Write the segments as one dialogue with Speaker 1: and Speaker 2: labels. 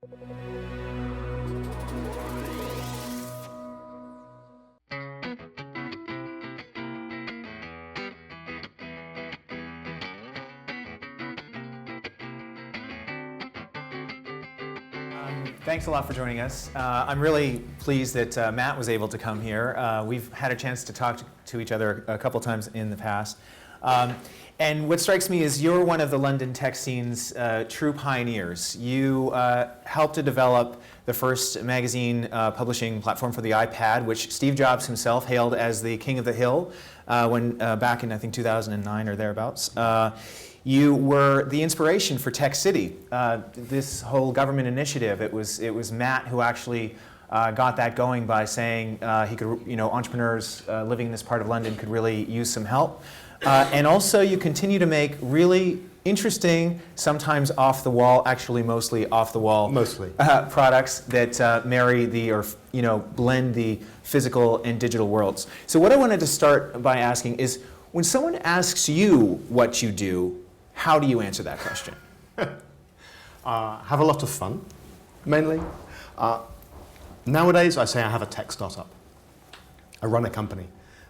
Speaker 1: Thanks a lot for joining us. I'm really pleased that Matt was able to come here. We've had a chance to talk to each other a couple times in the past. And what strikes me is you're one of the London tech scene's true pioneers. You helped to develop the first magazine publishing platform for the iPad, which Steve Jobs himself hailed as the king of the hill when back in, I think, 2009 or thereabouts. You were the inspiration for Tech City, this whole government initiative. It was Matt who actually got that going by saying he could, entrepreneurs living in this part of London could really use some help. And also, you continue to make really interesting, sometimes off the wall, actually mostly off the wall, products that marry blend the physical and digital worlds. So what I wanted to start by asking is, when someone asks you what you do, how do you answer that question?
Speaker 2: Have a lot of fun, mainly. Nowadays, I say I have a tech startup. I run a company.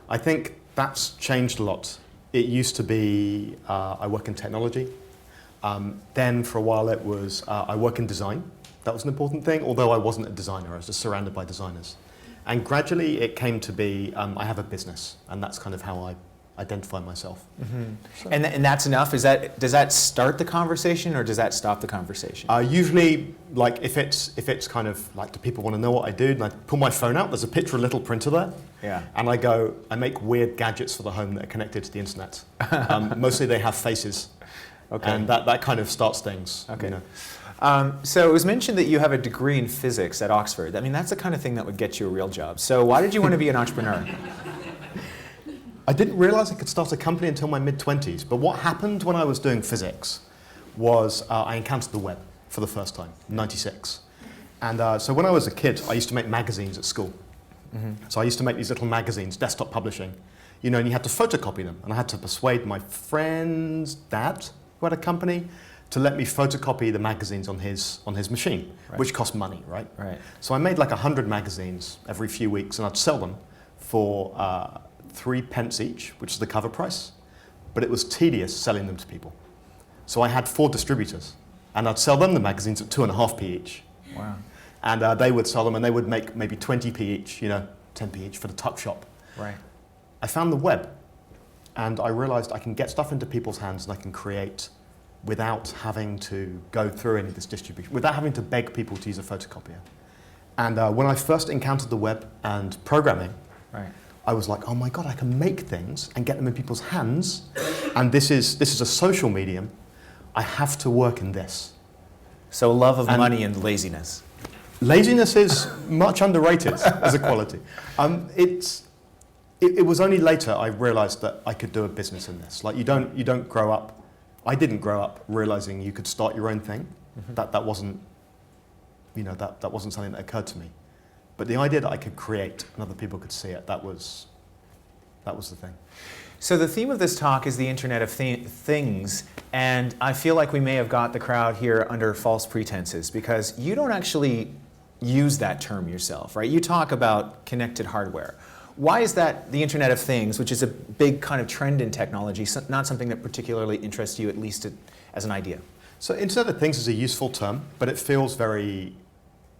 Speaker 2: I think that's changed a lot. It used to be I work in technology. Then for a while it was I work in design. That was an important thing, although I wasn't a designer. I was just surrounded by designers. And gradually it came to be I have a business, and that's kind of how I identify myself.
Speaker 1: Mm-hmm. So. And that's enough? Does that start the conversation, or does that stop the conversation?
Speaker 2: Usually, like if it's kind of like, do people want to know what I do? And I pull my phone out. There's a picture of a little printer there.
Speaker 1: Yeah.
Speaker 2: And I make weird gadgets for the home that are connected to the internet. Mostly they have faces. Okay. And that kind of starts things.
Speaker 1: Okay. So it was mentioned that you have a degree in physics at Oxford. I mean, that's the kind of thing that would get you a real job. So why did you want to be an entrepreneur?
Speaker 2: I didn't realize I could start a company until my mid-20s, but what happened when I was doing physics was I encountered the web for the first time, in '96. And so when I was a kid, I used to make magazines at school. Mm-hmm. So I used to make these little magazines, desktop publishing, and you had to photocopy them. And I had to persuade my friend's dad, who had a company, to let me photocopy the magazines on his machine, right, which cost money, right?
Speaker 1: Right.
Speaker 2: So I made like 100 magazines every few weeks, and I'd sell them for 3p each, which is the cover price, but it was tedious selling them to people. So I had 4 distributors, and I'd sell them the magazines at 2.5p each.
Speaker 1: Wow.
Speaker 2: And they would sell them, and they would make maybe 20p each, 10p each for the tuck shop.
Speaker 1: Right.
Speaker 2: I found the web, and I realized I can get stuff into people's hands, and I can create without having to go through any of this distribution, without having to beg people to use a photocopier. And when I first encountered the web and programming,
Speaker 1: right,
Speaker 2: I was like, oh my God, I can make things and get them in people's hands. And this is a social medium. I have to work in this.
Speaker 1: So love of money and laziness.
Speaker 2: Laziness is much underrated as a quality. It was only later I realized that I could do a business in this. Like you don't grow up. I didn't grow up realizing you could start your own thing. Mm-hmm. That wasn't, that wasn't something that occurred to me. But the idea that I could create and other people could see it, that was the thing.
Speaker 1: So the theme of this talk is the Internet of Things, and I feel like we may have got the crowd here under false pretenses, because you don't actually use that term yourself, right? You talk about connected hardware. Why is that the Internet of Things, which is a big kind of trend in technology, not something that particularly interests you, at least as an idea?
Speaker 2: So Internet of Things is a useful term, but it feels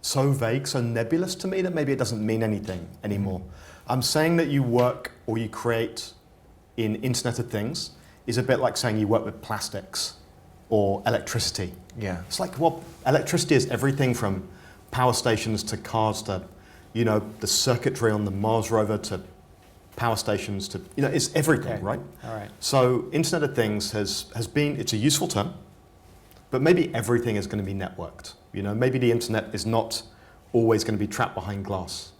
Speaker 2: so vague, so nebulous to me that maybe it doesn't mean anything anymore. I'm saying that you work or you create in Internet of Things is a bit like saying you work with plastics or electricity.
Speaker 1: Yeah.
Speaker 2: It's like, well, electricity is everything from power stations to cars to, the circuitry on the Mars rover to power stations to, it's everything, okay, right?
Speaker 1: All right.
Speaker 2: So Internet of Things has been, it's a useful term, but maybe everything is going to be networked. Maybe the internet is not always going to be trapped behind glass.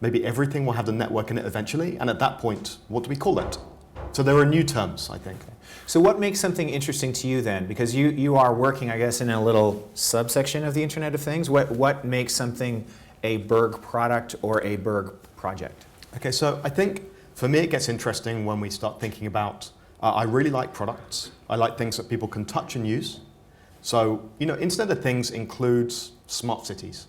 Speaker 2: Maybe everything will have the network in it eventually, and at that point, what do we call it? So there are new terms, I think.
Speaker 1: So what makes something interesting to you then? Because you are working, I guess, in a little subsection of the Internet of Things. What makes something a BERG product or a BERG project?
Speaker 2: Okay, so I think for me it gets interesting when we start thinking about, I really like products. I like things that people can touch and use. So, Internet of Things includes smart cities.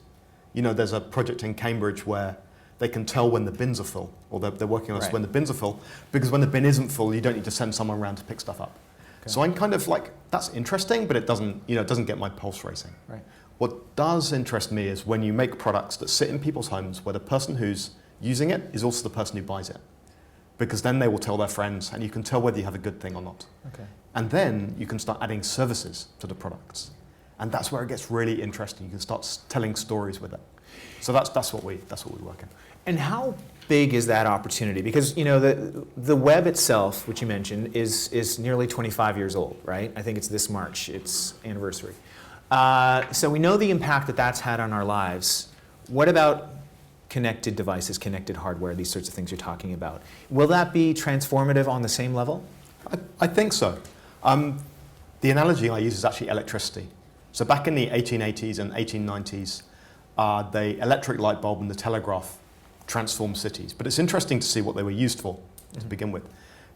Speaker 2: There's a project in Cambridge where they can tell when the bins are full, or they're working on this when the bins are full, because when the bin isn't full, you don't need to send someone around to pick stuff up. Okay. So I'm kind of like, that's interesting, but it doesn't get my pulse racing.
Speaker 1: Right.
Speaker 2: What does interest me is when you make products that sit in people's homes where the person who's using it is also the person who buys it. Because then they will tell their friends, and you can tell whether you have a good thing or not. Okay. And then you can start adding services to the products. And that's where it gets really interesting. You can start telling stories with it. So that's what we work in.
Speaker 1: And how big is that opportunity? Because the web itself, which you mentioned, is nearly 25 years old, right? I think it's this March, its anniversary. So we know the impact that that's had on our lives. What about connected devices, connected hardware, these sorts of things you're talking about? Will that be transformative on the same level?
Speaker 2: I think so. The analogy I use is actually electricity. So back in the 1880s and 1890s, the electric light bulb and the telegraph transformed cities. But it's interesting to see what they were used for to begin with.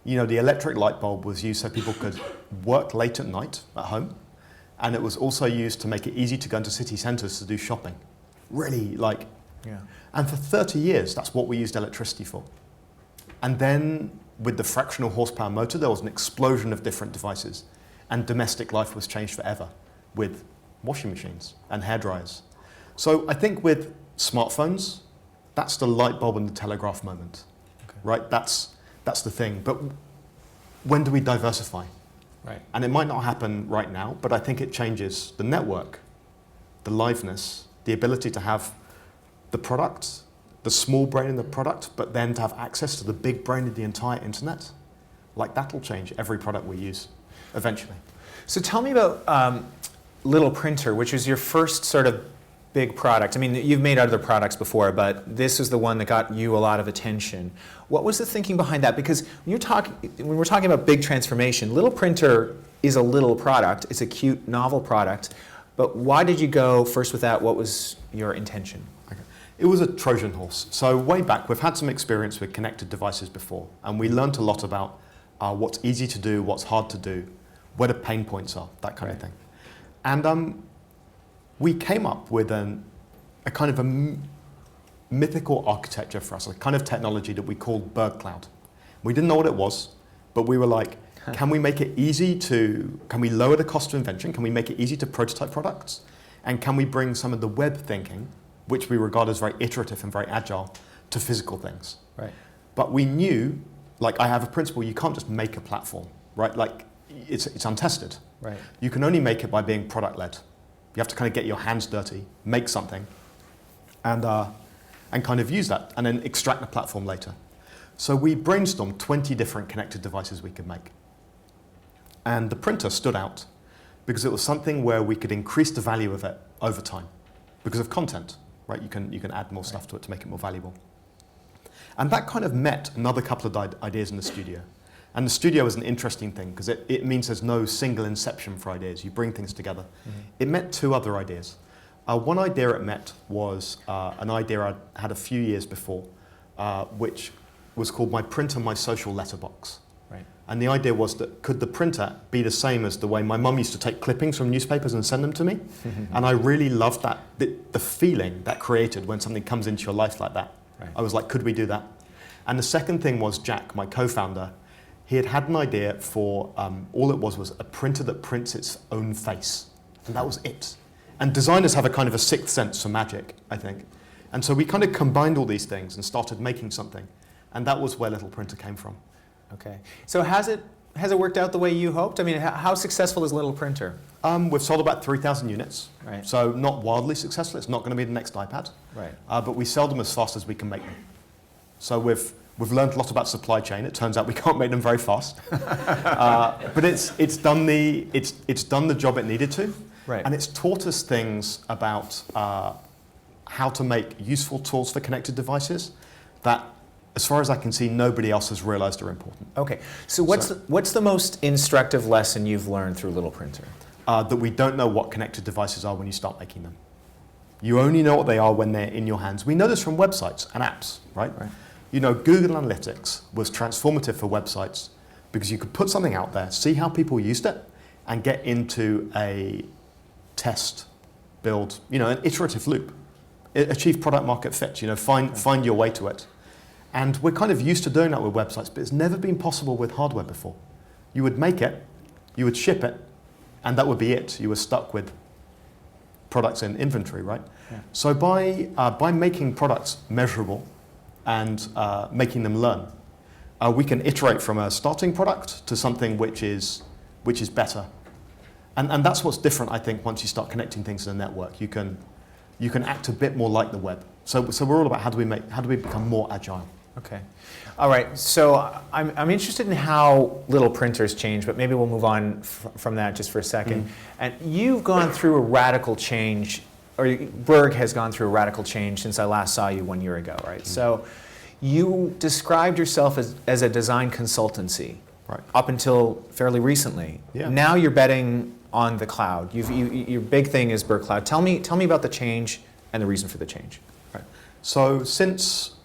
Speaker 2: The electric light bulb was used so people could work late at night at home. And it was also used to make it easy to go into city centres to do shopping. Really,
Speaker 1: Yeah.
Speaker 2: And for 30 years, that's what we used electricity for. And then with the fractional horsepower motor, there was an explosion of different devices. And domestic life was changed forever with washing machines and hairdryers. So I think with smartphones, that's the light bulb and the telegraph moment, right? That's the thing. But when do we diversify?
Speaker 1: Right.
Speaker 2: And it might not happen right now, but I think it changes the network, the liveness, the ability to have the product, the small brain in the product, but then to have access to the big brain of the entire internet. That'll change every product we use eventually.
Speaker 1: So tell me about Little Printer, which was your first sort of big product. I mean, you've made other products before, but this is the one that got you a lot of attention. What was the thinking behind that? Because when we're talking about big transformation, Little Printer is a little product. It's a cute, novel product. But why did you go first with that? What was your intention?
Speaker 2: Okay. It was a Trojan horse. So way back, we've had some experience with connected devices before, and we learned a lot about what's easy to do, what's hard to do, where the pain points are, that kind of thing. And we came up with a kind of a mythical architecture for us, a kind of technology that we called BERG Cloud. We didn't know what it was, but we were like, can we make it easy can we lower the cost of invention? Can we make it easy to prototype products? And can we bring some of the web thinking, which we regard as very iterative and very agile, to physical things? Right. But we knew, I have a principle, you can't just make a platform, right? It's untested. Right. You can only make it by being product-led. You have to kind of get your hands dirty, make something, and kind of use that, and then extract the platform later. So we brainstormed 20 different connected devices we could make. And the printer stood out because it was something where we could increase the value of it over time because of content, right? You can add more stuff to it to make it more valuable. And that kind of met another couple of ideas in the studio. And the studio is an interesting thing because it means there's no single inception for ideas. You bring things together. Mm-hmm. It met two other ideas. One idea it met was an idea I had a few years before, which was called My Printer, My Social Letterbox. Right. And the idea was that could the printer be the same as the way my mum used to take clippings from newspapers and send them to me? Mm-hmm. And I really loved that, the feeling that created when something comes into your life like that. Right. I was like, could we do that? And the second thing was Jack, my co-founder. He had an idea for, all it was a printer that prints its own face. And that was it. And designers have a kind of a sixth sense for magic, I think. And so we kind of combined all these things and started making something. And that was where Little Printer came from.
Speaker 1: Okay. So has it worked out the way you hoped? I mean, how successful is Little Printer?
Speaker 2: We've sold about 3,000 units. Right. So not wildly successful. It's not going to be the next iPad. Right. But we sell them as fast as we can make them. So we've learned a lot about supply chain. It turns out we can't make them very fast, but it's done the job it needed to, right. And it's taught us things about how to make useful tools for connected devices that, as far as I can see, nobody else has realized are important.
Speaker 1: Okay, so what's the most instructive lesson you've learned through Little Printer?
Speaker 2: That we don't know what connected devices are when you start making them. You only know what they are when they're in your hands. We know this from websites and apps, right? Google Analytics was transformative for websites because you could put something out there, see how people used it, and get into a test, build, an iterative loop. Achieve product market fit, find your way to it. And we're kind of used to doing that with websites, but it's never been possible with hardware before. You would make it, you would ship it, and that would be it. You were stuck with products in inventory, right?
Speaker 1: Yeah.
Speaker 2: So by making products measurable and making them learn, we can iterate from a starting product to something which is better. And that's what's different, I think, once you start connecting things to the network. You can act a bit more like the web. So we're all about how do we become more agile.
Speaker 1: Okay. All right. So I'm interested in how little printers change, but maybe we'll move on from that just for a second. And you've gone through a radical change, or BERG has gone through a radical change since I last saw you 1 year ago, right? So you described yourself as a design consultancy,
Speaker 2: right,
Speaker 1: up until fairly recently.
Speaker 2: Yeah.
Speaker 1: Now you're betting on the cloud. Your big thing is BERG Cloud. Tell me about the change and the reason for the change.
Speaker 2: Right. So since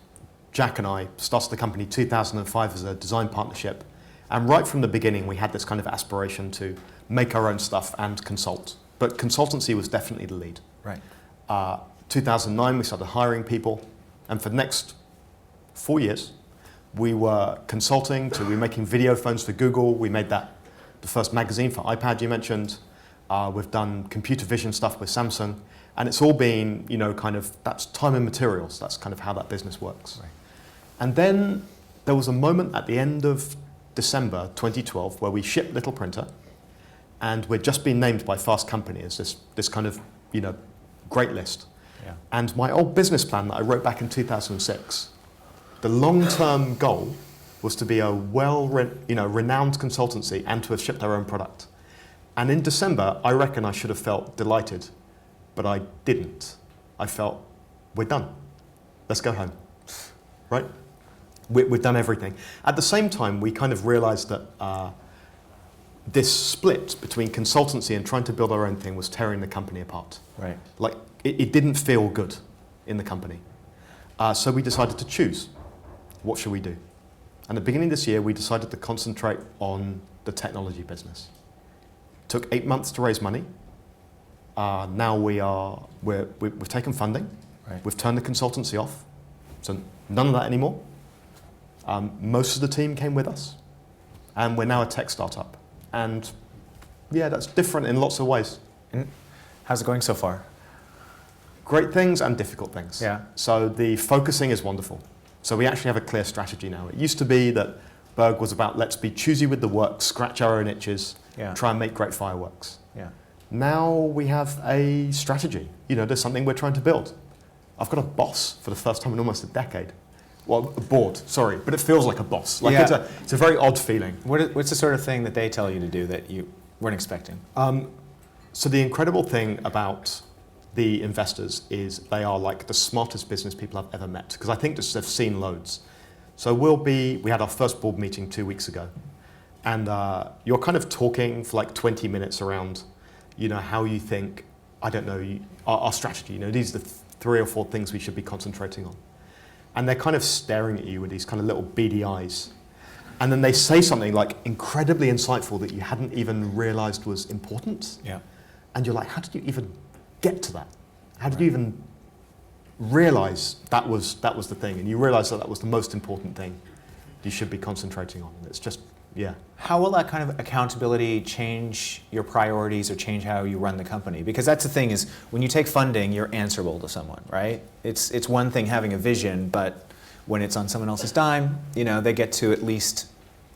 Speaker 2: Jack and I started the company in 2005 as a design partnership, and right from the beginning we had this kind of aspiration to make our own stuff and consult. But consultancy was definitely the lead.
Speaker 1: Right.
Speaker 2: 2009 we started hiring people, and for the next 4 years we were consulting we were making video phones for Google. We made that the first magazine for iPad you mentioned. We've done computer vision stuff with Samsung, and it's all been, that's time and materials. That's kind of how that business works.
Speaker 1: Right.
Speaker 2: And then there was a moment at the end of December 2012 where we shipped Little Printer, and we'd just been named by Fast Company as this kind of, great list.
Speaker 1: Yeah.
Speaker 2: And my old business plan that I wrote back in 2006, the long-term goal was to be a renowned consultancy and to have shipped our own product. And in December, I reckon I should have felt delighted, but I didn't. I felt, we're done. Let's go home, right? We've done everything. At the same time, we kind of realized that this split between consultancy and trying to build our own thing was tearing the company apart.
Speaker 1: Right.
Speaker 2: Like, it didn't feel good in the company. So we decided to choose. What should we do? And at the beginning of this year, we decided to concentrate on the technology business. Took 8 months to raise money. Now we've taken funding.
Speaker 1: Right.
Speaker 2: We've turned the consultancy off. So none of that anymore. Most of the team came with us. And we're now a tech startup. And yeah, that's different in lots of ways.
Speaker 1: And how's it going so far?
Speaker 2: Great things and difficult things.
Speaker 1: Yeah.
Speaker 2: So the focusing is wonderful. So we actually have a clear strategy now. It used to be that BERG was about let's be choosy with the work, scratch our own itches,
Speaker 1: Yeah.
Speaker 2: try and make great fireworks.
Speaker 1: Yeah.
Speaker 2: Now we have a strategy. There's something we're trying to build. I've got a boss for the first time in almost a decade. Well, a board, sorry, but it feels like a boss. Like
Speaker 1: Yeah.
Speaker 2: it's a very odd feeling.
Speaker 1: What's the sort of thing that they tell you to do that you weren't expecting?
Speaker 2: So the incredible thing about the investors is they are like the smartest business people I've ever met, because I think just they've seen loads. So we had our first board meeting 2 weeks ago, and you're kind of talking for like 20 minutes around, how you think, I don't know, our strategy, these are the 3 or 4 things we should be concentrating on. And they're kind of staring at you with these kind of little beady eyes. And then they say something like incredibly insightful that you hadn't even realized was important.
Speaker 1: Yeah.
Speaker 2: And you're like, how did you even get to that? How did you even realize that was the thing? And you realize that was the most important thing you should be concentrating on. It's just, yeah.
Speaker 1: How will that kind of accountability change your priorities or change how you run the company? Because that's the thing is, when you take funding, you're answerable to someone, right? It's one thing having a vision, but when it's on someone else's dime, they get to at least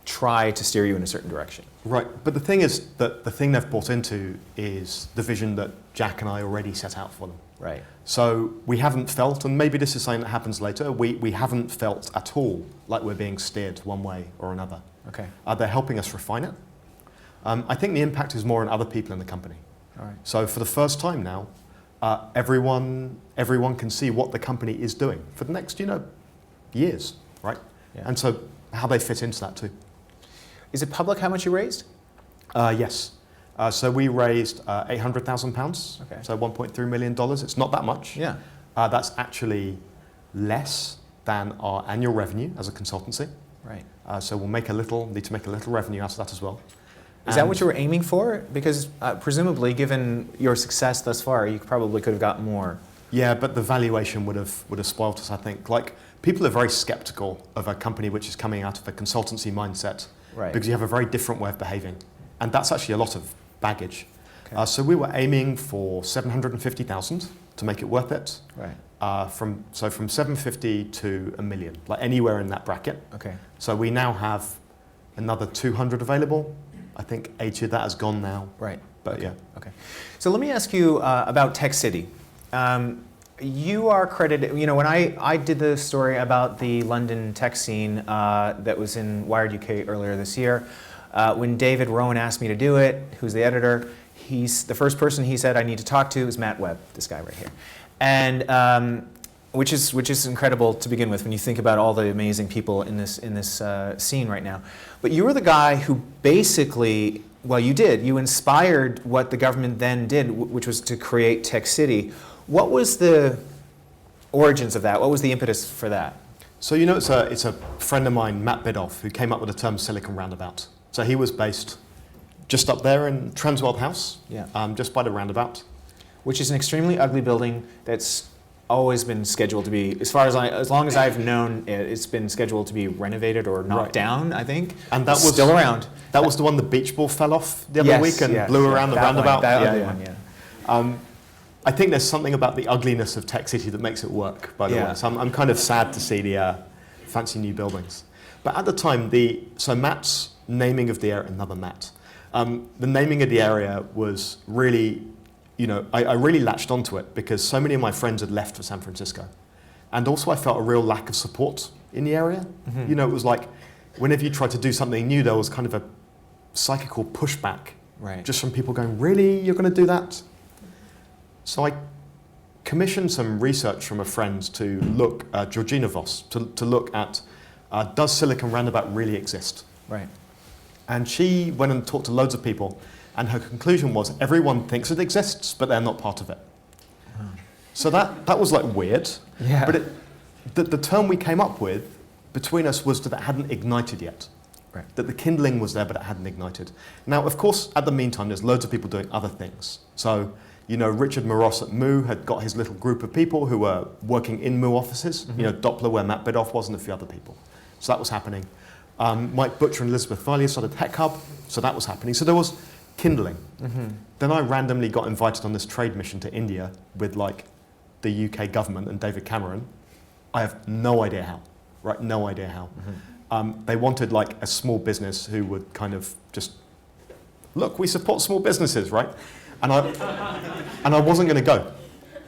Speaker 1: try to steer you in a certain direction.
Speaker 2: Right, but the thing is that the thing they've bought into is the vision that Jack and I already set out for them.
Speaker 1: Right.
Speaker 2: So we haven't felt, and maybe this is something that happens later, we haven't felt at all like we're being steered one way or another.
Speaker 1: Okay.
Speaker 2: They're helping us refine it. I think the impact is more on other people in the company.
Speaker 1: All right.
Speaker 2: So for the first time now, everyone can see what the company is doing for the next, years, right?
Speaker 1: Yeah.
Speaker 2: And so how they fit into that too.
Speaker 1: Is it public how much you raised?
Speaker 2: Yes. So we raised £800,000,
Speaker 1: Okay.
Speaker 2: so $1.3 million. It's not that much.
Speaker 1: Yeah.
Speaker 2: That's actually less than our annual revenue as a consultancy.
Speaker 1: Right.
Speaker 2: So we'll need to make a little revenue out of that as well.
Speaker 1: Is that what you were aiming for? Because presumably, given your success thus far, you probably could have gotten more.
Speaker 2: Yeah, but the valuation would have spoiled us, I think. Like, people are very skeptical of a company which is coming out of a consultancy mindset,
Speaker 1: Right.
Speaker 2: because you have a very different way of behaving. And that's actually a lot of baggage.
Speaker 1: Okay.
Speaker 2: So we were aiming for 750,000 to make it worth it.
Speaker 1: Right.
Speaker 2: From 750 to a million, like anywhere in that bracket.
Speaker 1: Okay.
Speaker 2: So we now have another 200 available. I think 80 of that has gone now.
Speaker 1: Right.
Speaker 2: But
Speaker 1: okay.
Speaker 2: yeah.
Speaker 1: Okay. So let me ask you about Tech City. You are credited, you know, when I did the story about the London tech scene that was in Wired UK earlier this year, when David Rowan asked me to do it, who's the editor, the first person he said I need to talk to is Matt Webb, this guy right here. And which is incredible to begin with when you think about all the amazing people in this scene right now. But you were the guy who basically, well, you inspired what the government then did, which was to create Tech City. What was the origins of that? What was the impetus for that?
Speaker 2: So you know, it's a friend of mine, Matt Bidoff, who came up with the term Silicon Roundabout. So he was based just up there in Transworld House,
Speaker 1: Yeah.
Speaker 2: Just by the roundabout.
Speaker 1: Which is an extremely ugly building that's always been scheduled to be, as long as I've known it, it's been scheduled to be renovated or knocked down, I think.
Speaker 2: And that was
Speaker 1: still around.
Speaker 2: That was the one the beach ball fell off the other week and blew around the roundabout.
Speaker 1: One.
Speaker 2: I think there's something about the ugliness of Tech City that makes it work, by the way. So I'm kind of sad to see the fancy new buildings. But at the time, so Matt's naming of the area, another Matt, the naming of the area was really, you know, I really latched onto it because so many of my friends had left for San Francisco. And also I felt a real lack of support in the area. Mm-hmm. You know, it was like, whenever you tried to do something new, there was kind of a psychical pushback.
Speaker 1: Right.
Speaker 2: Just from people going, really, you're going to do that? So I commissioned some research from a friend to look, Georgina Voss, to look at, does Silicon Roundabout really exist?
Speaker 1: Right.
Speaker 2: And she went and talked to loads of people, and her conclusion was everyone thinks it exists, but they're not part of it. Oh. So that was like weird.
Speaker 1: Yeah.
Speaker 2: But the term we came up with between us was that it hadn't ignited yet.
Speaker 1: Right.
Speaker 2: That the kindling was there, but it hadn't ignited. Now, of course, at the meantime, there's loads of people doing other things. So, you know, Richard Moros at Moo had got his little group of people who were working in Moo offices, mm-hmm. you know, Doppler, where Matt Bidoff was, and a few other people. So that was happening. Mike Butcher and Elizabeth Filey started Tech Hub, so that was happening. So there was kindling. Mm-hmm. Then I randomly got invited on this trade mission to India with like the UK government and David Cameron. I have no idea how, right? No idea how. Mm-hmm. They wanted like a small business who would kind of just, look, we support small businesses, right? And I wasn't going to go.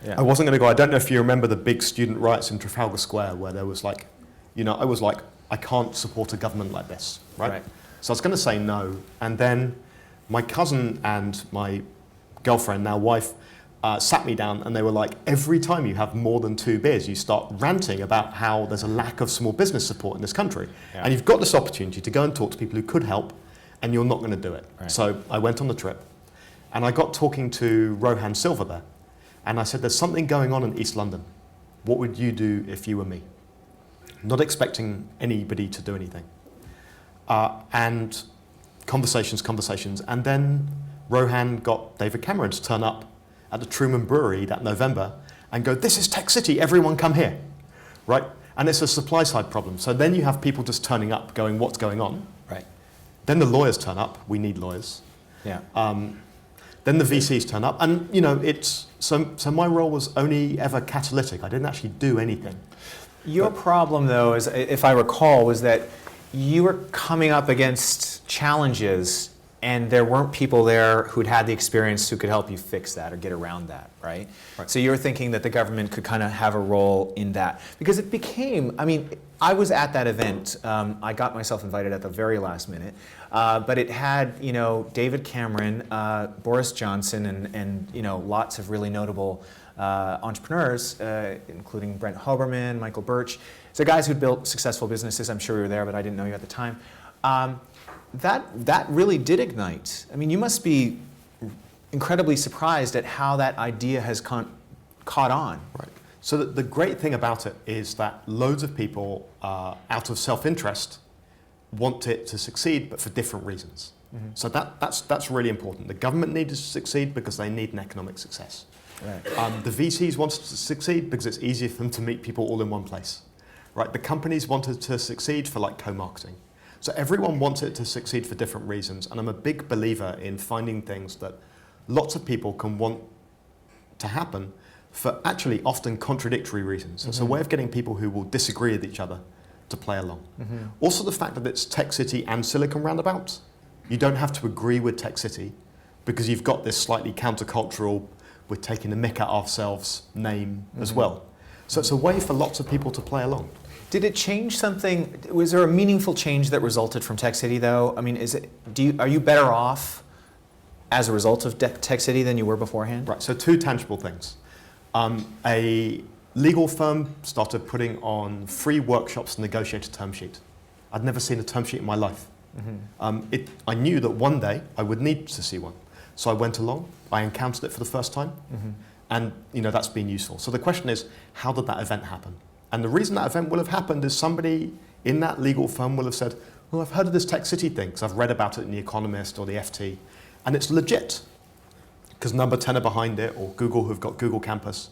Speaker 2: Yeah. I wasn't going to go. I don't know if you remember the big student riots in Trafalgar Square where there was like, you know, I was like, I can't support a government like this, right? So I was going to say no. And then my cousin and my girlfriend, now wife, sat me down and they were like, every time you have more than 2 beers, you start ranting about how there's a lack of small business support in this country. Yeah. And you've got this opportunity to go and talk to people who could help and you're not going to do it. Right. So I went on the trip and I got talking to Rohan Silva there. And I said, there's something going on in East London. What would you do if you were me? Not expecting anybody to do anything. And conversations. And then Rohan got David Cameron to turn up at the Truman Brewery that November and go, this is Tech City, everyone come here, right? And it's a supply side problem. So then you have people just turning up going, what's going on?
Speaker 1: Right.
Speaker 2: Then the lawyers turn up, we need lawyers.
Speaker 1: Yeah.
Speaker 2: Then the VCs turn up. And you know, so my role was only ever catalytic. I didn't actually do anything.
Speaker 1: Your problem though, is, if I recall, was that you were coming up against challenges and there weren't people there who'd had the experience who could help you fix that or get around that, right? So you were thinking that the government could kind of have a role in that. Because it became, I mean, I was at that event. I got myself invited at the very last minute. But it had, you know, David Cameron, Boris Johnson, and you know, lots of really notable entrepreneurs, including Brent Hoberman, Michael Birch. So guys who'd built successful businesses. I'm sure you were there, but I didn't know you at the time. That really did ignite. I mean, you must be incredibly surprised at how that idea has caught on.
Speaker 2: Right. So the great thing about it is that loads of people, out of self-interest, want it to succeed, but for different reasons. So that's really important. The government needs to succeed because they need an economic success.
Speaker 1: Right.
Speaker 2: The VCs wanted to succeed because it's easier for them to meet people all in one place. Right? The companies wanted to succeed for like co-marketing. So everyone wants it to succeed for different reasons. And I'm a big believer in finding things that lots of people can want to happen for actually often contradictory reasons. It's a way of getting people who will disagree with each other to play along. Also the fact that it's Tech City and Silicon Roundabout. You don't have to agree with Tech City because you've got this slightly countercultural, we're taking the mick at ourselves name as well. So it's a way for lots of people to play along.
Speaker 1: Did it change something? Was there a meaningful change that resulted from Tech City, though? I mean, are you better off as a result of Tech City than you were beforehand?
Speaker 2: Right, so two tangible things. A legal firm started putting on free workshops to negotiate a term sheet. I'd never seen a term sheet in my life. I knew that one day I would need to see one. So I went along, I encountered it for the first time, and that's been useful. So the question is, how did that event happen? And the reason that event will have happened is somebody in that legal firm will have said, well, I've heard of this Tech City thing, because I've read about it in The Economist or the FT, and it's legit, because Number 10 are behind it, or Google who've got Google Campus.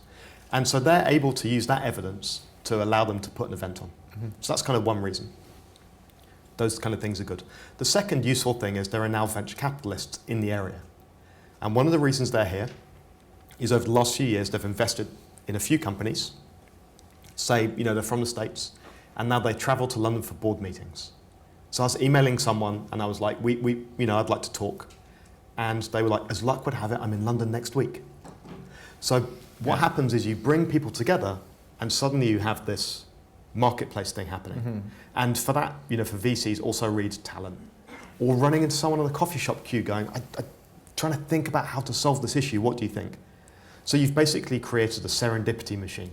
Speaker 2: And so they're able to use that evidence to allow them to put an event on. So that's kind of one reason. Those kind of things are good. The second useful thing is there are now venture capitalists in the area. And one of the reasons they're here is over the last few years, they've invested in a few companies, say, they're from the States, and now they travel to London for board meetings. So I was emailing someone and I was like, I'd like to talk. And they were like, as luck would have it, I'm in London next week. So what happens is you bring people together and suddenly you have this marketplace thing happening. And for that, for VCs, also read talent. Or running into someone in a coffee shop queue going, I'm trying to think about how to solve this issue, what do you think? So you've basically created a serendipity machine,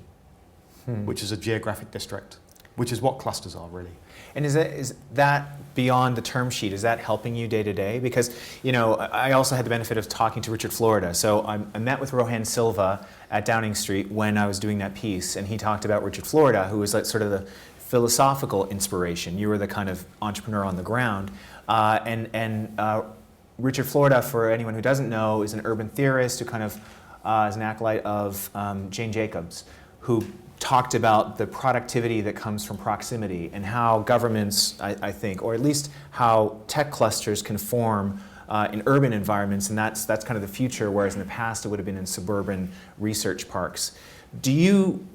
Speaker 2: which is a geographic district, which is what clusters are really.
Speaker 1: And is that beyond the term sheet? Is that helping you day to day? Because I also had the benefit of talking to Richard Florida. So I met with Rohan Silva at Downing Street when I was doing that piece, and he talked about Richard Florida, who was like sort of the philosophical inspiration. You were the kind of entrepreneur on the ground, Richard Florida, for anyone who doesn't know, is an urban theorist who kind of is an acolyte of Jane Jacobs, who talked about the productivity that comes from proximity and how governments, I think, or at least how tech clusters can form in urban environments, and that's kind of the future, whereas in the past it would have been in suburban research parks. Do you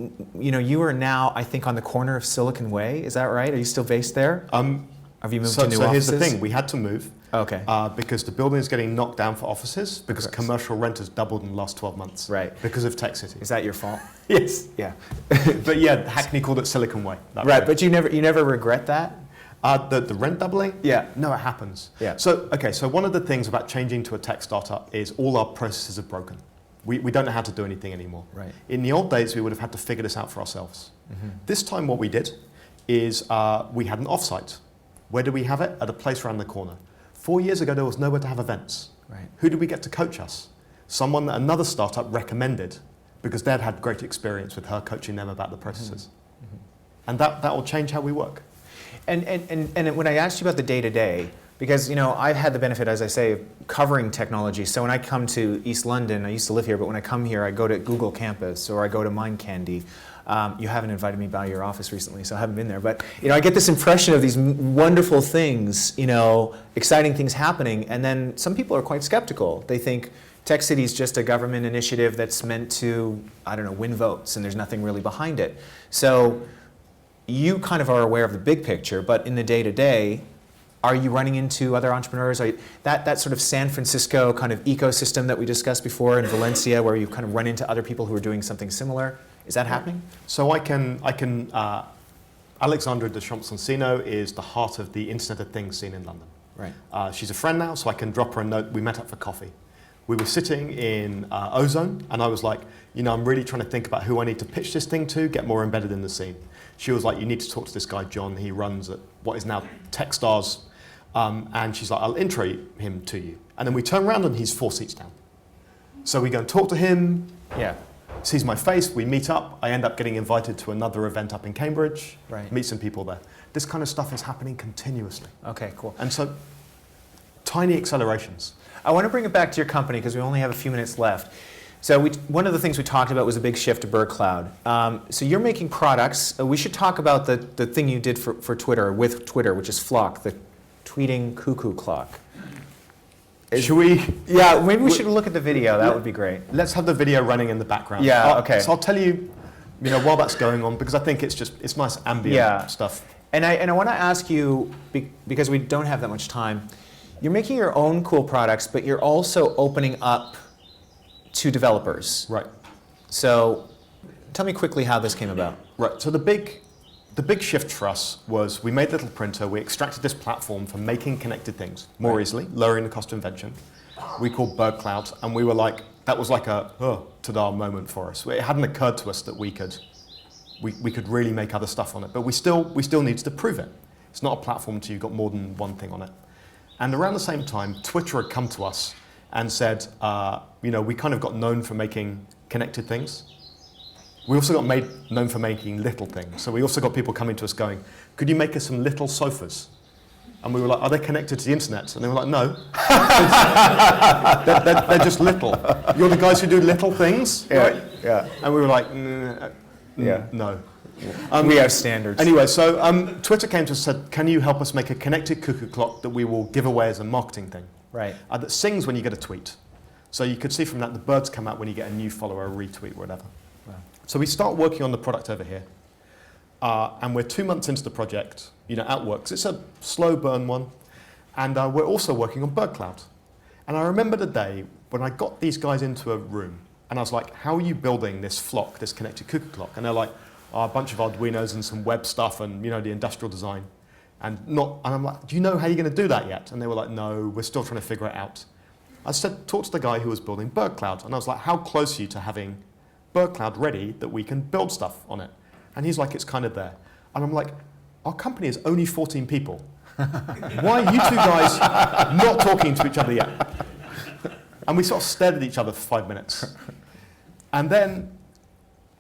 Speaker 1: are now, I think, on the corner of Silicon Way, is that right? Are you still based there? Have you moved to new offices?
Speaker 2: So here's the thing, we had to move.
Speaker 1: Okay.
Speaker 2: Because the building is getting knocked down for offices because commercial rent has doubled in the last 12 months.
Speaker 1: Right.
Speaker 2: Because of Tech City.
Speaker 1: Is that your fault?
Speaker 2: Yes.
Speaker 1: Yeah.
Speaker 2: But yeah, Hackney called it Silicon Way.
Speaker 1: Right, but you never regret that?
Speaker 2: The rent doubling?
Speaker 1: Yeah.
Speaker 2: No, it happens.
Speaker 1: Yeah.
Speaker 2: So one of the things about changing to a tech startup is all our processes are broken. We don't know how to do anything anymore.
Speaker 1: Right.
Speaker 2: In the old days, we would have had to figure this out for ourselves. This time what we did is we had an offsite. Where did we have it? At a place around the corner. 4 years ago, there was nowhere to have events.
Speaker 1: Right.
Speaker 2: Who did we get to coach us? Someone that another startup recommended because they'd had great experience with her coaching them about the processes. And that will change how we work.
Speaker 1: And when I asked you about the day-to-day, because I've had the benefit, as I say, of covering technology. So when I come to East London, I used to live here, but when I come here, I go to Google Campus or I go to Mind Candy. You haven't invited me by your office recently, so I haven't been there. But I get this impression of these wonderful things, exciting things happening, and then some people are quite skeptical. They think Tech City is just a government initiative that's meant to, win votes, and there's nothing really behind it. So you kind of are aware of the big picture, but in the day-to-day, are you running into other entrepreneurs? That sort of San Francisco kind of ecosystem that we discussed before in Valencia, where you kind of run into other people who are doing something similar? Is that happening?
Speaker 2: So Alexandra de Champs-Encino is the heart of the Internet of Things scene in London.
Speaker 1: Right.
Speaker 2: She's a friend now, so I can drop her a note. We met up for coffee. We were sitting in Ozone, and I was like, I'm really trying to think about who I need to pitch this thing to, get more embedded in the scene. She was like, you need to talk to this guy, John. He runs at what is now Techstars. And she's like, I'll intro him to you. And then we turn around and he's 4 seats down. So we go and talk to him.
Speaker 1: Yeah.
Speaker 2: Sees my face, we meet up. I end up getting invited to another event up in Cambridge.
Speaker 1: Right.
Speaker 2: Meet some people there. This kind of stuff is happening continuously.
Speaker 1: Okay, cool.
Speaker 2: And so tiny accelerations.
Speaker 1: I want to bring it back to your company because we only have a few minutes left. So one of the things we talked about was a big shift to BERG Cloud. So you're making products. We should talk about the thing you did for Twitter, with Twitter, which is Flock, the tweeting cuckoo clock.
Speaker 2: Should we?
Speaker 1: Yeah, maybe we should look at the video. That would be great.
Speaker 2: Let's have the video running in the background.
Speaker 1: Yeah, okay.
Speaker 2: So I'll tell you, while that's going on, because I think it's nice ambient stuff.
Speaker 1: And I want to ask you, because we don't have that much time, you're making your own cool products, but you're also opening up to developers.
Speaker 2: Right.
Speaker 1: So tell me quickly how this came about.
Speaker 2: Right. So the big shift for us was we made Little Printer. We extracted this platform for making connected things more easily, lowering the cost of invention. We called BERG Cloud, and we were like, that was like a ta-da moment for us. It hadn't occurred to us that we could really make other stuff on it, but we still needed to prove it. It's not a platform until you've got more than one thing on it. And around the same time, Twitter had come to us and said, we kind of got known for making connected things. We also got known for making little things. So we also got people coming to us going, could you make us some little sofas? And we were like, are they connected to the internet? And they were like, no. they're just little. You're the guys who do little things, right?
Speaker 1: Yeah.
Speaker 2: And we were like, no.
Speaker 1: We have standards.
Speaker 2: Anyway, so Twitter came to us and said, can you help us make a connected cuckoo clock that we will give away as a marketing thing?
Speaker 1: Right.
Speaker 2: That sings when you get a tweet. So you could see from that the birds come out when you get a new follower, a retweet, whatever.
Speaker 1: Wow.
Speaker 2: So we start working on the product over here. And we're 2 months into the project, at work. 'Cause it's a slow burn one. And we're also working on BERG Cloud. And I remember the day when I got these guys into a room and I was like, how are you building this flock, this connected cuckoo clock? And they're like, a bunch of Arduinos and some web stuff and the industrial design. And I'm like, do you know how you're going to do that yet? And they were like, no, we're still trying to figure it out. I said, talk to the guy who was building BERG Cloud. And I was like, how close are you to having BERG Cloud ready that we can build stuff on it? And he's like, it's kind of there. And I'm like, our company is only 14 people. Why are you two guys not talking to each other yet? And we sort of stared at each other for 5 minutes. And then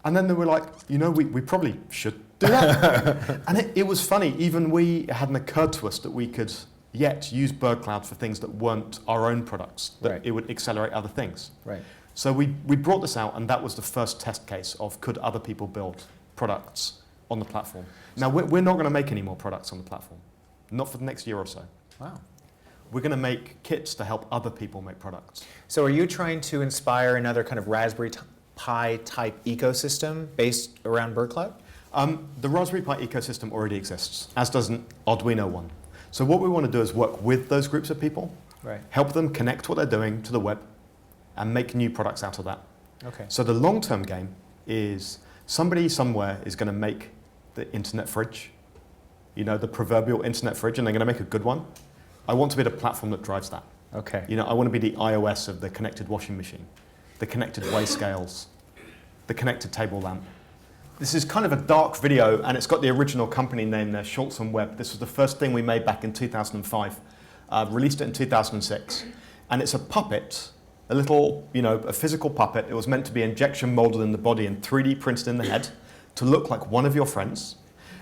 Speaker 2: they were like, we probably should do that. And it was funny, even it hadn't occurred to us that we could yet use BERG Cloud for things that weren't our own products, that it would accelerate other things.
Speaker 1: Right.
Speaker 2: So we brought this out, and that was the first test case of could other people build products on the platform. Now, we're not going to make any more products on the platform, not for the next year or so.
Speaker 1: Wow.
Speaker 2: We're going to make kits to help other people make products.
Speaker 1: So are you trying to inspire another kind of Raspberry Pi type ecosystem based around BERG Cloud?
Speaker 2: The Raspberry Pi ecosystem already exists, as does an Arduino one. So what we want to do is work with those groups of people, help them connect what they're doing to the web, and make new products out of that.
Speaker 1: Okay.
Speaker 2: So the long-term game is somebody somewhere is going to make the internet fridge, the proverbial internet fridge, and they're going to make a good one. I want to be the platform that drives that.
Speaker 1: Okay.
Speaker 2: I want to be the iOS of the connected washing machine, the connected weigh scales, the connected table lamp. This is kind of a dark video, and it's got the original company name there, Schultz and Webb. This was the first thing we made back in 2005. Released it in 2006. And it's a puppet, a little, a physical puppet. It was meant to be injection molded in the body and 3D printed in the head to look like one of your friends.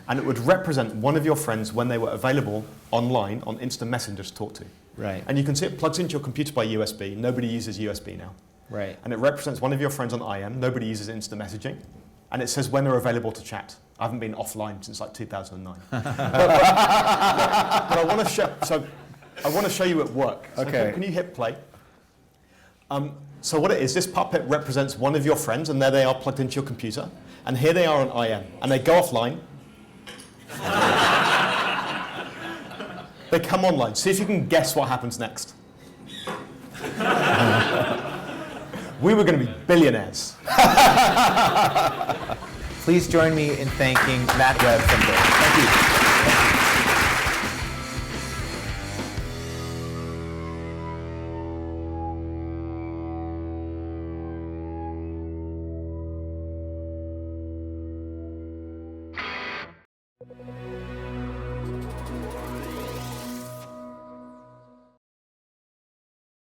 Speaker 2: And it would represent one of your friends when they were available online on Instant Messenger to talk to.
Speaker 1: Right.
Speaker 2: And you can see it plugs into your computer by USB. Nobody uses USB now.
Speaker 1: Right.
Speaker 2: And it represents one of your friends on IM. Nobody uses instant messaging. And it says when they're available to chat. I haven't been offline since like 2009. but I want to show. So I want to show you at work. So
Speaker 1: Okay.
Speaker 2: Can you hit play? So what it is, this puppet represents one of your friends, and there they are plugged into your computer. And here they are on IM, and they go offline. They come online. See if you can guess what happens next. We were going to be billionaires.
Speaker 1: Please join me in thanking Matt Webb from BERG. Thank you.